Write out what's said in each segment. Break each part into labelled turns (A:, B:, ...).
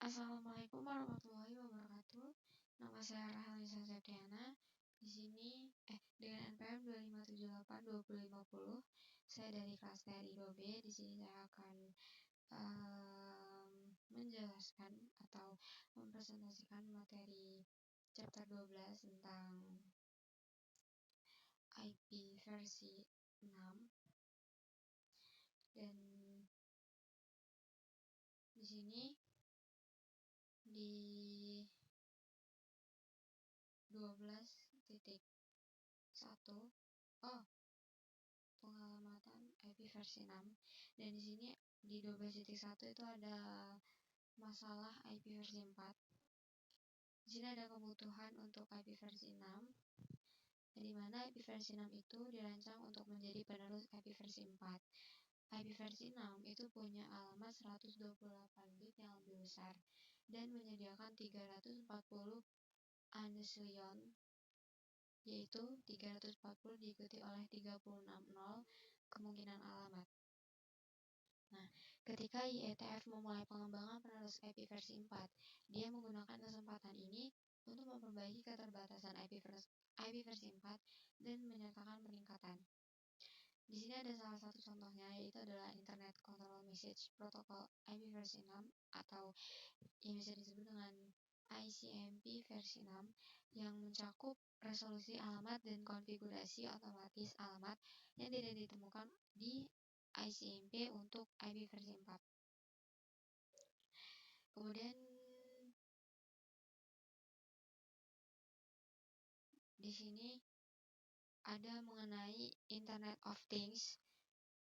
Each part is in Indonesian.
A: Assalamualaikum warahmatullahi wabarakatuh. Nama saya Rahelisa Septiana. Di sini dengan NPM 25782050. Saya dari kelas TRI 2B. Di sini saya akan menjelaskan atau mempresentasikan materi chapter 12 tentang IP versi 6. Dan di sini di 12.1 pengamatan IP versi 6. Dan di sini di 12.1 itu ada masalah IP versi 4. Di sini ada kebutuhan untuk IP versi 6, di mana IP versi 6 itu dirancang untuk menjadi penerus IP versi 4. IP versi 6 itu punya alamat 128 bit yang lebih besar dan menyediakan 340 undecillion, yaitu 340 diikuti oleh 36 nol kemungkinan alamat. Nah, ketika IETF memulai pengembangan penerus IP versi 4, dia menggunakan kesempatan ini untuk memperbaiki keterbatasan IP versi 4 dan menyertakan peningkatan. Di sini ada salah satu contohnya, yaitu adalah Internet Control Message Protocol IP versi 6 atau yang bisa disebut dengan ICMP versi 6 yang mencakup resolusi alamat dan konfigurasi otomatis alamat yang tidak ditemukan di ICMP untuk IP versi 4. Kemudian di sini ada mengenai Internet of Things,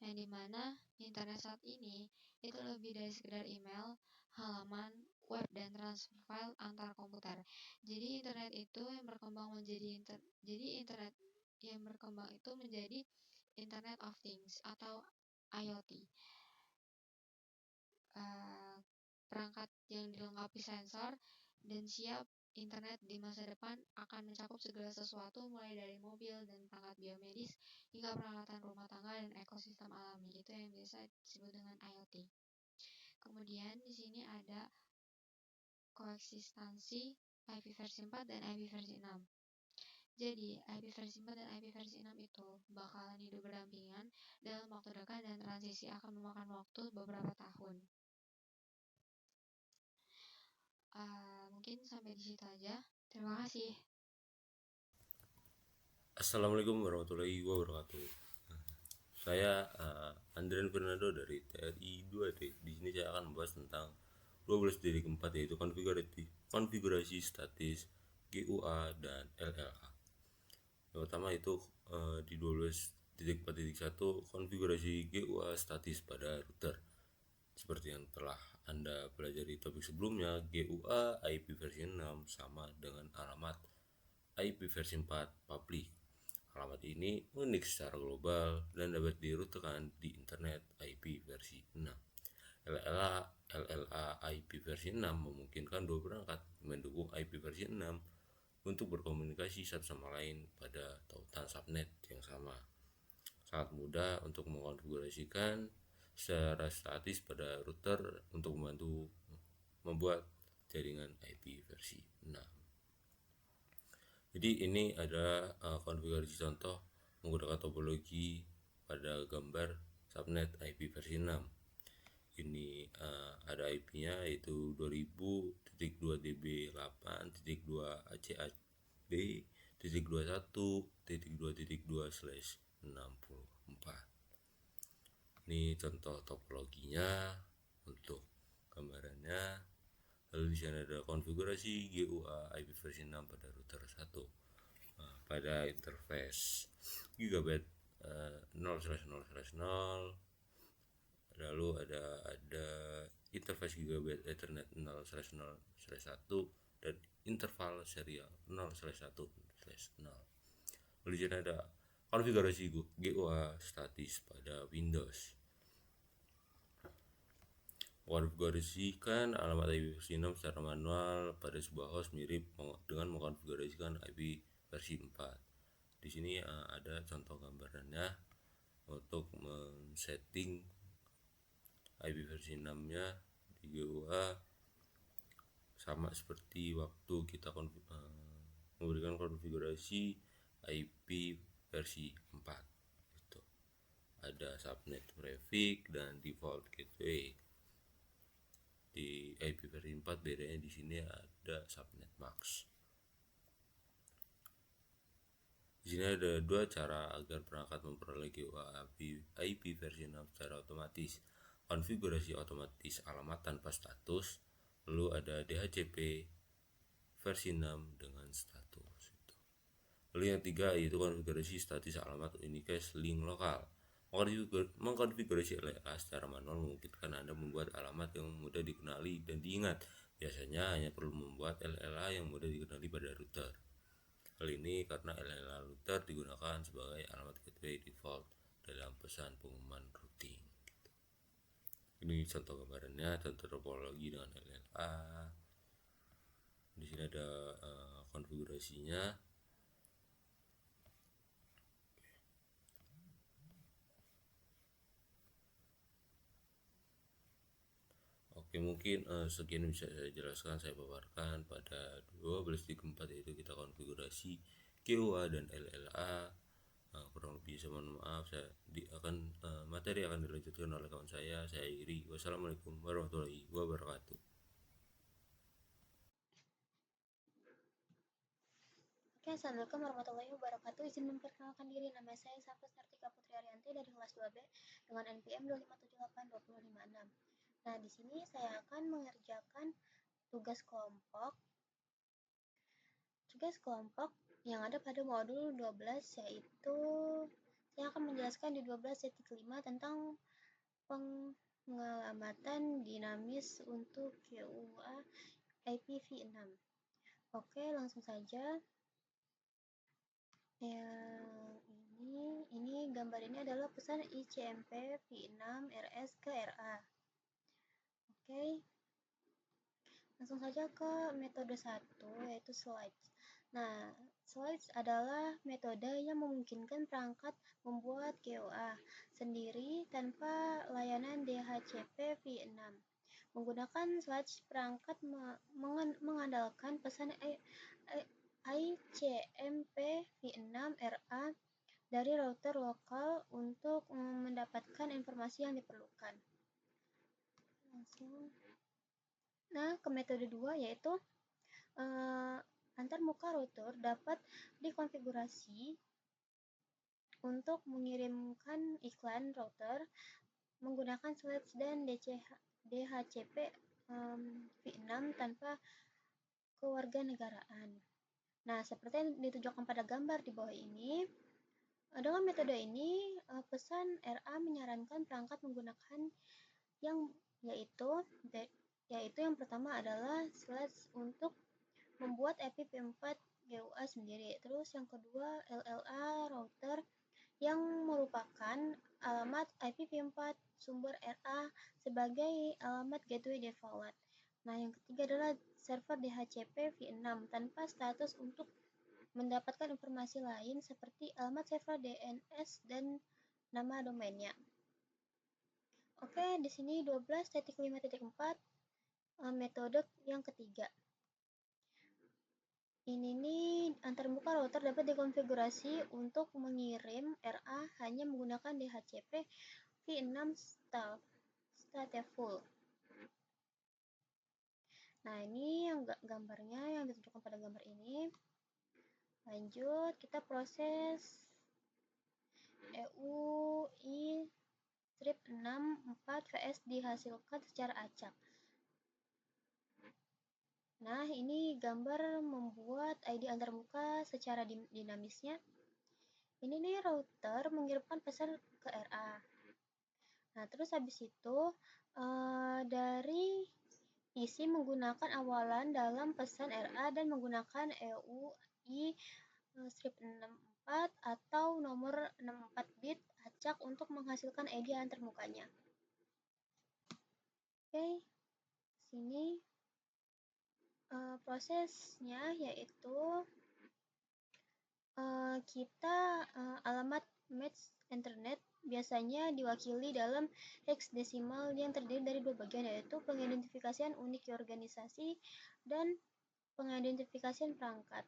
A: yang dimana internet saat ini itu lebih dari sekedar email, halaman, web, dan transfer file antar komputer. Jadi internet itu yang berkembang menjadi Internet of Things atau IoT. Perangkat yang dilengkapi sensor dan siap internet di masa depan akan mencakup segala sesuatu, mulai dari mobil dan perangkat biomedis hingga peralatan rumah tangga dan ekosistem alami. Itu yang biasa disebut dengan IoT. Kemudian di sini ada koeksistensi IP versi 4 dan IP versi 6. Jadi IP versi 4 dan IP versi 6 itu bakalan hidup berdampingan dalam waktu dekat dan transisi akan memakan waktu beberapa tahun. Mungkin sampai di situ aja. Terima kasih.
B: Assalamualaikum warahmatullahi wabarakatuh. Saya Andrian Fernando dari TRI 2D. Di sini saya akan membahas tentang 12.4, yaitu konfigurasi statis GUA dan LLA. Yang pertama itu di 12.4.1 konfigurasi GUA statis pada router. Seperti yang telah Anda pelajari topik sebelumnya, GUA IP versi 6 sama dengan alamat IP versi 4 public. Alamat ini unik secara global dan dapat dirutekan di internet IP versi 6. LLA IP versi 6 memungkinkan dua perangkat mendukung IP versi 6 untuk berkomunikasi satu sama lain pada tautan subnet yang sama. Sangat mudah untuk mengkonfigurasikan secara statis pada router untuk membantu membuat jaringan IP versi 6. Jadi ini adalah konfigurasi contoh menggunakan topologi pada gambar subnet IP versi 6. Ini ada IP-nya yaitu 2000.2.B8.2AC8.2.2/64. Ini contoh topologinya untuk gambarannya. Lalu di sana ada konfigurasi GUA IP versi 6 pada router 1. Pada interface gigabit 0/0/0, lalu ada interface gigabit Ethernet 0/0/1 dan interval serial 0/1/0. Lalu di sana ada konfigurasi GUA statis pada Windows. Mengkonfigurasikan alamat IP versi 6 secara manual pada sebuah host mirip dengan mengkonfigurasikan IP versi 4. Di sini ada contoh gambarannya untuk men-setting IP versi 6-nya di GUA. sama seperti waktu kita memberikan konfigurasi IP versi 4 gitu. Ada subnet prefix dan default gateway. Di IP versi 4 bedanya di sini ada subnet max. Di sini ada dua cara agar perangkat memperoleh GUA IP versi 6 secara otomatis. Konfigurasi otomatis alamat tanpa status, lalu ada DHCP versi 6 dengan status. Lalu yang ketiga yaitu konfigurasi statis alamat unicast link lokal. Mengkonfigurasi LLA secara manual memungkinkan Anda membuat alamat yang mudah dikenali dan diingat. Biasanya hanya perlu membuat LLA yang mudah dikenali pada router. Hal ini karena LLA router digunakan sebagai alamat gateway default dalam pesan pengumuman routing. Ini contoh gambarannya, contoh topologi dengan LLA. Di sini ada konfigurasinya. Oke, mungkin sekian bisa saya jelaskan, saya paparkan pada 12.4 yaitu kita konfigurasi GUA dan LLA. Kurang lebih saya mohon maaf, materi akan dilanjutkan oleh kawan saya Iri. Wassalamualaikum warahmatullahi wabarakatuh.
C: Oke, assalamualaikum warahmatullahi wabarakatuh. Izin memperkenalkan diri, nama saya Safa Sartika Putri Arianti dari kelas 2B dengan NPM 2578256. Nah, di sini saya akan mengerjakan tugas kelompok yang ada pada modul 12, yaitu saya akan menjelaskan di 12.5 tentang pengamatan dinamis untuk GUA IPv6. Oke, langsung saja. Ini gambar ini adalah pesan ICMP v6 RS ke RA. Oke, langsung saja ke metode 1, yaitu slides. Nah, slides adalah metode yang memungkinkan perangkat membuat GUA sendiri tanpa layanan DHCP v6. Menggunakan slides, perangkat mengandalkan pesan ICMP v6 RA dari router lokal untuk mendapatkan informasi yang diperlukan. Nah, ke metode 2 yaitu antarmuka router dapat dikonfigurasi untuk mengirimkan iklan router menggunakan slides dan DHCP v6 tanpa kewarganegaraan. Nah, seperti yang ditunjukkan pada gambar di bawah ini, dengan metode ini pesan RA menyarankan perangkat menggunakan yaitu yang pertama adalah slides untuk membuat IPv4 GUA sendiri. Terus yang kedua LLA router yang merupakan alamat IPv4 sumber RA sebagai alamat gateway default. Nah, yang ketiga adalah server DHCP v6 tanpa status untuk mendapatkan informasi lain seperti alamat server DNS dan nama domainnya. Oke, di sini 12.5.4 metode yang ketiga. Ini nih, antarmuka router dapat dikonfigurasi untuk mengirim RA hanya menggunakan DHCP v6 stateful. Nah, ini yang gambarnya yang ditunjukkan pada gambar ini. Lanjut, kita proses EUI strip 64 VS dihasilkan secara acak. Nah, ini gambar membuat ID antarmuka secara dinamisnya. Ini nih router mengirimkan pesan ke RA. Nah, terus habis itu dari PC menggunakan awalan dalam pesan RA dan menggunakan EUI strip 64 atau nomor 64 bit acak untuk menghasilkan ID antarmukanya. Oke, sini prosesnya yaitu kita alamat match internet biasanya diwakili dalam hexadesimal yang terdiri dari 2 bagian, yaitu pengidentifikasian unik organisasi dan pengidentifikasian perangkat.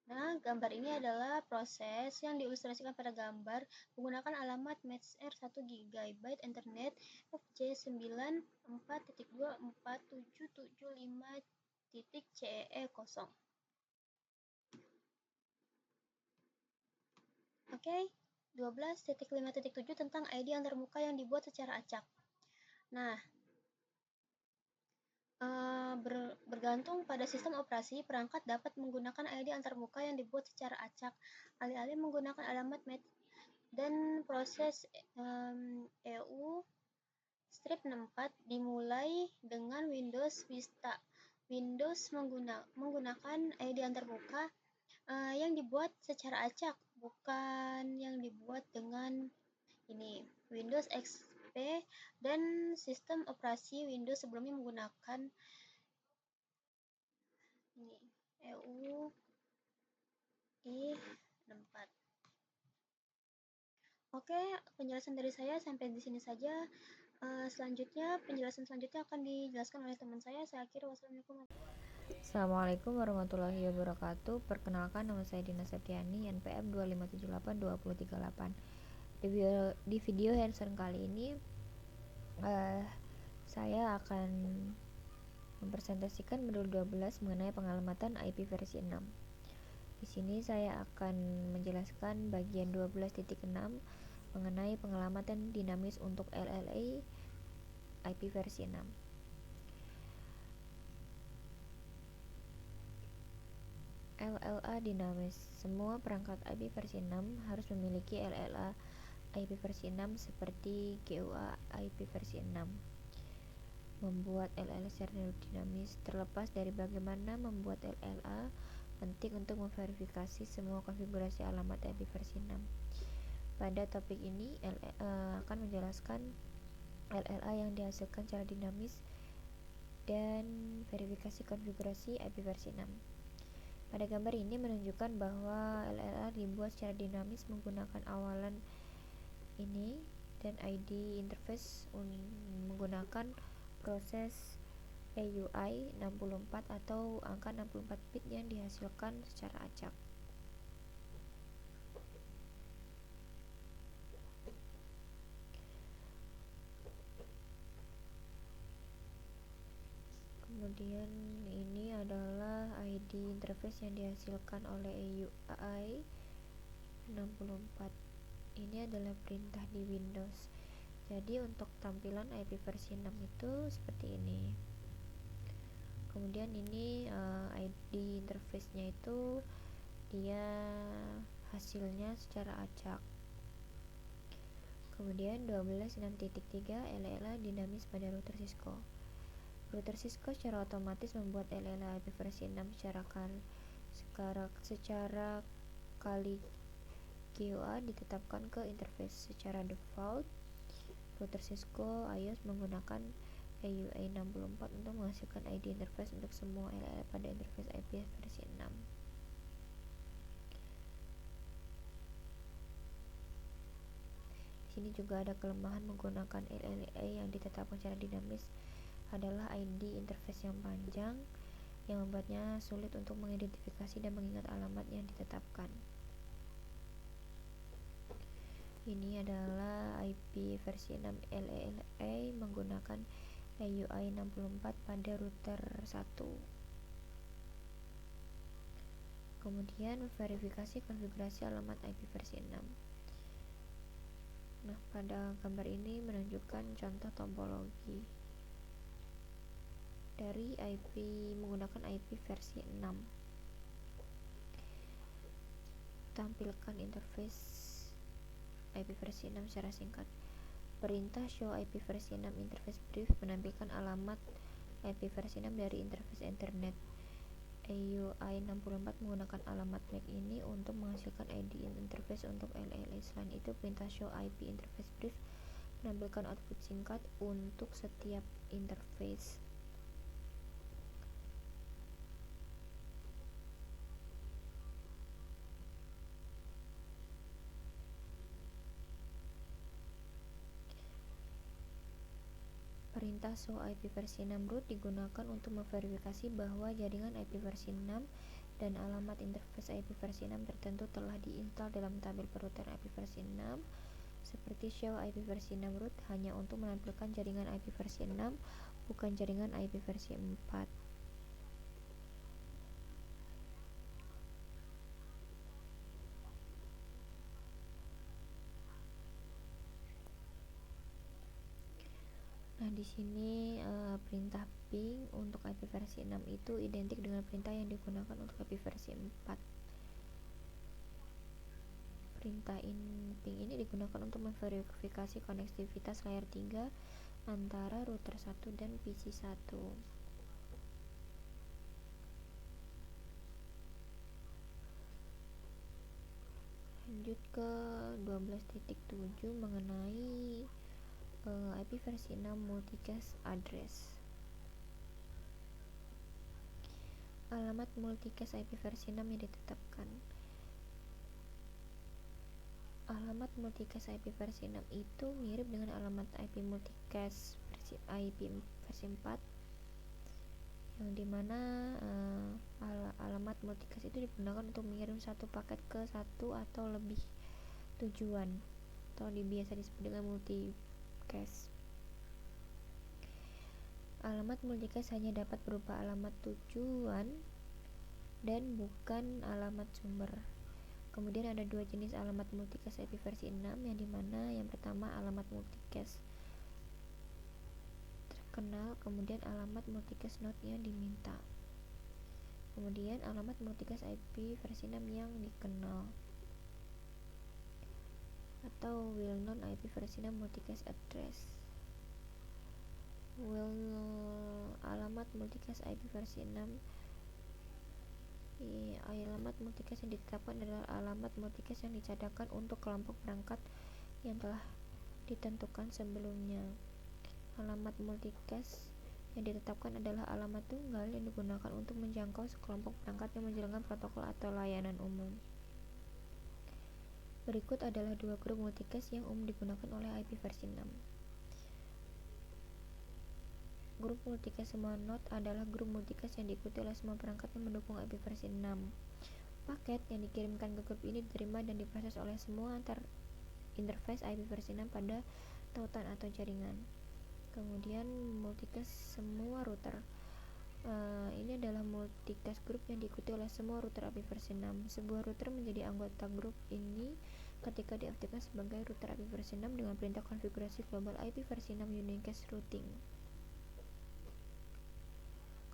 C: Nah, gambar ini adalah proses yang diilustrasikan pada gambar menggunakan alamat match R1 GB Ethernet FC9.4.24775.CEE0. Oke, 12.5.7 tentang ID antarmuka yang dibuat secara acak. Nah, bergantung pada sistem operasi, perangkat dapat menggunakan ID antarmuka yang dibuat secara acak, alih-alih menggunakan alamat match, dan proses EU strip 64 dimulai dengan Windows Vista. Windows menggunakan ID antarmuka yang dibuat secara acak, bukan yang dibuat dengan ini. Windows XP dan sistem operasi Windows sebelumnya menggunakan ini EU I64. Oke, penjelasan dari saya sampai di sini saja. Penjelasan selanjutnya akan dijelaskan oleh teman saya. Saya akhiri, wassalamualaikum.
D: Assalamualaikum warahmatullahi wabarakatuh. Perkenalkan, nama saya Dina Septiani, NPM 25782038. Di video hands-on kali ini saya akan mempresentasikan modul 12 mengenai pengalamatan IP versi 6. Di sini saya akan menjelaskan bagian 12.6 mengenai pengalamatan dinamis untuk LLA IP versi 6. LLA dinamis. Semua perangkat IP versi 6 harus memiliki LLA IP versi 6 seperti GUA IP versi 6. Membuat LLA secara dinamis. Terlepas dari bagaimana membuat LLA, penting untuk memverifikasi semua konfigurasi alamat IP versi 6. Pada topik ini akan menjelaskan LLA yang dihasilkan secara dinamis dan verifikasi konfigurasi IP versi 6. Pada gambar ini menunjukkan bahwa LLA dibuat secara dinamis menggunakan awalan ini dan ID interface menggunakan proses AUI 64 atau angka 64 bit yang dihasilkan secara acak. Kemudian ini adalah ID interface yang dihasilkan oleh AUI 64. Ini adalah perintah di Windows. Jadi untuk tampilan IP versi 6 itu seperti ini. Kemudian ini ID interface-nya itu dia hasilnya secara acak. Kemudian 12.6.3 LLA dinamis pada router Cisco. Router Cisco secara otomatis membuat LLA IP versi 6 secara kali GUA ditetapkan ke interface. Secara default, router Cisco iOS menggunakan AUI 64 untuk menghasilkan ID interface untuk semua LLA pada interface IP versi 6. Di sini juga ada kelemahan menggunakan LLA yang ditetapkan secara dinamis adalah ID interface yang panjang yang membuatnya sulit untuk mengidentifikasi dan mengingat alamat yang ditetapkan. Ini adalah IP versi 6 LLA menggunakan AUI 64 pada router 1. Kemudian verifikasi konfigurasi alamat IP versi 6. Nah, pada gambar ini menunjukkan contoh topologi dari IP menggunakan IP versi 6. Tampilkan interface IP versi 6 secara singkat. Perintah show IP versi 6 interface brief menampilkan alamat IP versi 6 dari interface Ethernet. AUI 64 menggunakan alamat MAC ini untuk menghasilkan ID interface untuk LLA. Selain itu, perintah show IP interface brief menampilkan output singkat untuk setiap interface. perintah show IP versi 6 root digunakan untuk memverifikasi bahwa jaringan IP versi 6 dan alamat interface IP versi 6 tertentu telah diinstal dalam tabel perutan IP versi 6, seperti show IP versi 6 root hanya untuk menampilkan jaringan IP versi 6, bukan jaringan IP versi 4. Nah, di sini perintah ping untuk IP versi 6 itu identik dengan perintah yang digunakan untuk IP versi 4. Perintah ping ini digunakan untuk memverifikasi konektivitas layer 3 antara router 1 dan PC 1. Lanjut ke 12.7 mengenai IP versi 6 multicast address. Alamat multicast IP versi 6 yang ditetapkan. Alamat multicast IP versi 6 itu mirip dengan alamat IP multicast versi IP versi 4, yang dimana alamat multicast itu digunakan untuk mengirim satu paket ke satu atau lebih tujuan, atau biasa disebut dengan multicast. Alamat multicast hanya dapat berupa alamat tujuan dan bukan alamat sumber. Kemudian ada dua jenis alamat multicast IP versi 6, yang dimana yang pertama alamat multicast terkenal, kemudian alamat multicast not yang diminta. Kemudian alamat multicast IP versi 6 yang dikenal, atau well known IP versi 6 multicast address. Alamat multicast IP versi 6 alamat multicast yang ditetapkan adalah alamat multicast yang dicadangkan untuk kelompok perangkat yang telah ditentukan sebelumnya. Alamat multicast yang ditetapkan adalah alamat tunggal yang digunakan untuk menjangkau sekelompok perangkat yang menjalankan protokol atau layanan umum. Berikut adalah dua grup multicast yang umum digunakan oleh IP versi 6. Grup multicast semua node adalah grup multicast yang diikuti oleh semua perangkat yang mendukung IP versi 6. Paket yang dikirimkan ke grup ini diterima dan diproses oleh semua interface IP versi 6 pada tautan atau jaringan. Kemudian multicast semua router. Ini adalah multicast group yang diikuti oleh semua router IP versi 6. Sebuah router menjadi anggota grup ini ketika diaktifkan sebagai router IP versi 6 dengan perintah konfigurasi global IP versi 6 unicast routing.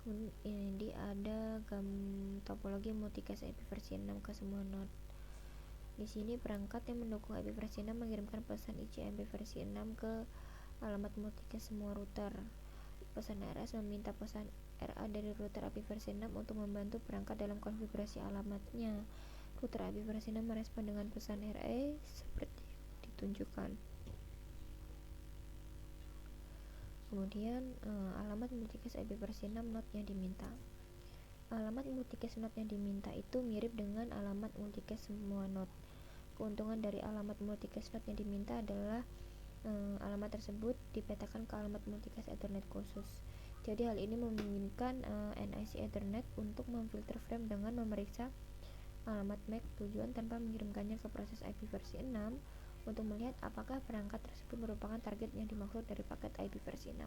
D: Kemudian ini ada topologi multicast IP versi 6 ke semua node. Di sini perangkat yang mendukung IP versi 6 mengirimkan pesan ICMP versi 6 ke alamat multicast semua router. Pesan RS meminta pesan RA dari router IP versi 6 untuk membantu perangkat dalam konfigurasi alamatnya. Router IP versi 6 merespon dengan pesan RA seperti ditunjukkan. Kemudian alamat multicast IP versi 6 node yang diminta. Alamat multicast node yang diminta itu mirip dengan alamat multicast semua node. Keuntungan dari alamat multicast node yang diminta adalah alamat tersebut dipetakan ke alamat multicast Ethernet khusus. Jadi hal ini memungkinkan NIC Ethernet untuk memfilter frame dengan memeriksa alamat MAC tujuan tanpa mengirimkannya ke proses IP versi 6 untuk melihat apakah perangkat tersebut merupakan target yang dimaksud dari paket IP versi 6.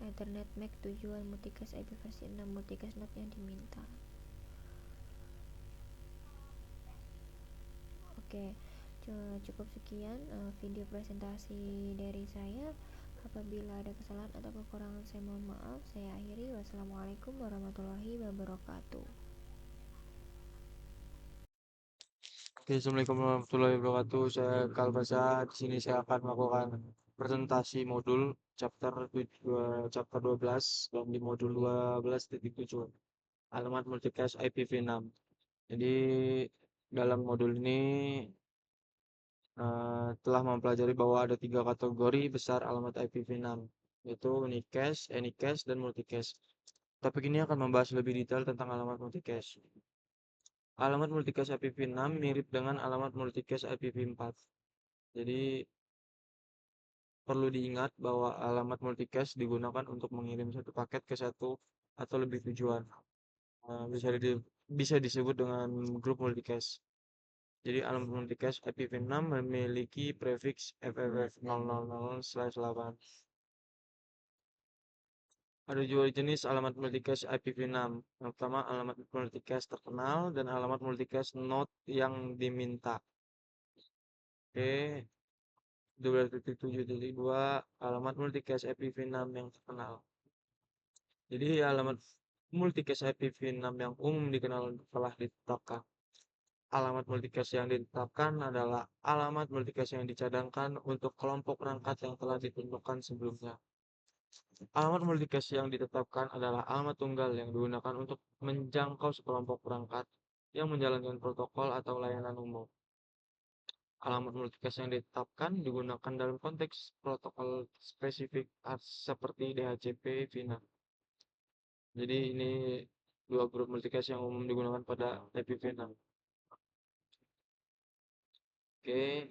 D: Ethernet MAC tujuan multicast IP versi 6 multicast node yang diminta. Oke, cukup sekian video presentasi dari saya. Apabila ada kesalahan atau kekurangan saya mohon maaf. Saya akhiri. Wassalamualaikum warahmatullahi wabarakatuh.
E: Oke, Assalamualaikum warahmatullahi wabarakatuh. Saya Kalbasa. Di sini saya akan melakukan presentasi modul chapter 12 dan di modul 12.7 alamat multicast IPv6. Jadi dalam modul ini telah mempelajari bahwa ada 3 kategori besar alamat IPv6, yaitu unicast, anycast, dan multicast. Topik ini akan membahas lebih detail tentang alamat multicast. Alamat multicast IPv6 mirip dengan alamat multicast IPv4. Jadi Perlu diingat bahwa alamat multicast digunakan untuk mengirim satu paket ke satu atau lebih tujuan. Bisa disebut dengan grup multicast. Jadi alamat multicast IPv6 memiliki prefiks FFF000/8. Ada dua jenis alamat multicast IPv6. Yang pertama alamat multicast terkenal dan alamat multicast node yang diminta. Oke, 12.7.2 alamat multicast IPv6 yang terkenal. Jadi alamat multicast IPv6 yang umum dikenal telah ditetapkan. Alamat multicast yang ditetapkan adalah alamat multicast yang dicadangkan untuk kelompok perangkat yang telah ditentukan sebelumnya. Alamat multicast yang ditetapkan adalah alamat tunggal yang digunakan untuk menjangkau sekelompok perangkat yang menjalankan protokol atau layanan umum. Alamat multicast yang ditetapkan digunakan dalam konteks protokol spesifik seperti DHCP, VNA. Jadi ini dua grup multicast yang umum digunakan pada IPv6. Oke,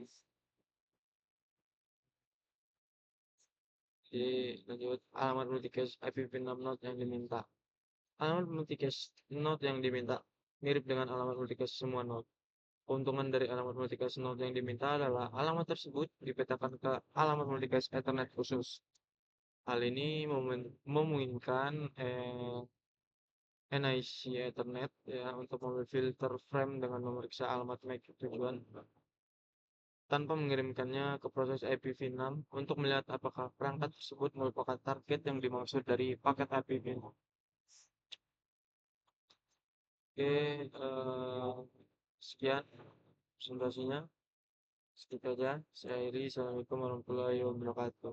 E: jadi lanjut alamat multicast IPv6 node yang diminta. Alamat multicast node yang diminta mirip dengan alamat multicast semua node. Keuntungan dari alamat multicast node yang diminta adalah alamat tersebut dipetakan ke alamat multicast Ethernet khusus. Hal ini memungkinkan NIC Ethernet ya untuk memfilter frame dengan memeriksa alamat MAC tujuan tanpa mengirimkannya ke proses IPv6 untuk melihat apakah perangkat tersebut merupakan target yang dimaksud dari paket IPv6. Oke, sekian presentasinya. Segitu aja. Saya Iri. Assalamualaikum warahmatullahi wabarakatuh.